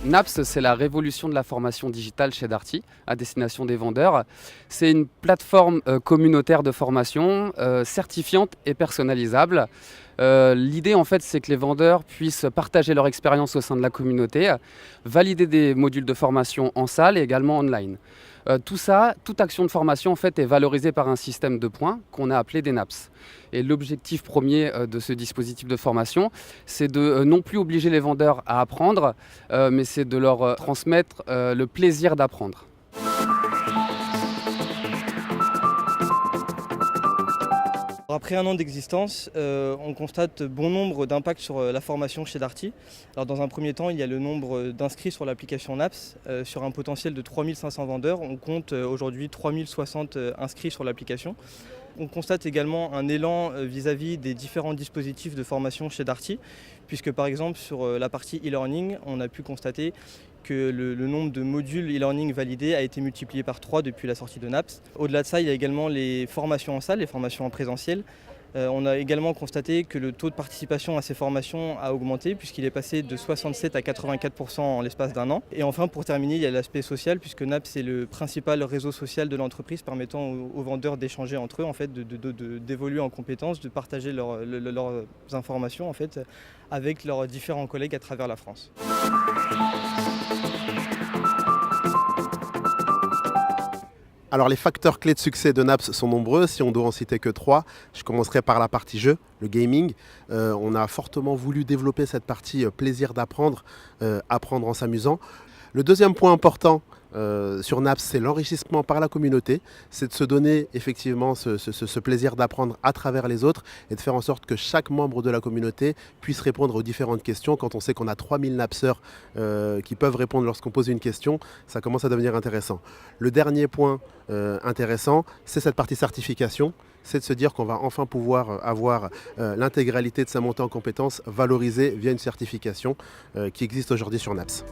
Naps, c'est la révolution de la formation digitale chez Darty, à destination des vendeurs. C'est une plateforme communautaire de formation certifiante et personnalisable. L'idée, en fait, c'est que les vendeurs puissent partager leur expérience au sein de la communauté, valider des modules de formation en salle et également online. Toute action de formation en fait, est valorisée par un système de points qu'on a appelé des NAPS. Et l'objectif premier de ce dispositif de formation, c'est de non plus obliger les vendeurs à apprendre, mais c'est de leur transmettre le plaisir d'apprendre. Après un an d'existence, on constate bon nombre d'impacts sur la formation chez Darty. Alors dans un premier temps, il y a le nombre d'inscrits sur l'application NAPS. Sur un potentiel de 3500 vendeurs, on compte aujourd'hui 3060 inscrits sur l'application. On constate également un élan vis-à-vis des différents dispositifs de formation chez Darty, puisque par exemple sur la partie e-learning, on a pu constater que le nombre de modules e-learning validés a été multiplié par 3 depuis la sortie de NAPS. Au-delà de ça, il y a également les formations en salle, les formations en présentiel. On a également constaté que le taux de participation à ces formations a augmenté puisqu'il est passé de 67 à 84% en l'espace d'un an. Et enfin, pour terminer, il y a l'aspect social puisque NAPS est le principal réseau social de l'entreprise permettant aux vendeurs d'échanger entre eux, en fait, d'évoluer en compétences, de partager leurs informations en fait, avec leurs différents collègues à travers la France. Alors les facteurs clés de succès de Naps sont nombreux, si on doit en citer que 3, je commencerai par la partie jeu, le gaming. On a fortement voulu développer cette partie plaisir d'apprendre, apprendre en s'amusant. Le deuxième point important sur Naps, c'est l'enrichissement par la communauté, c'est de se donner effectivement ce plaisir d'apprendre à travers les autres et de faire en sorte que chaque membre de la communauté puisse répondre aux différentes questions. Quand on sait qu'on a 3000 Napseurs qui peuvent répondre lorsqu'on pose une question, ça commence à devenir intéressant. Le dernier point intéressant, c'est cette partie certification. C'est de se dire qu'on va enfin pouvoir avoir l'intégralité de sa montée en compétences valorisée via une certification qui existe aujourd'hui sur Naps.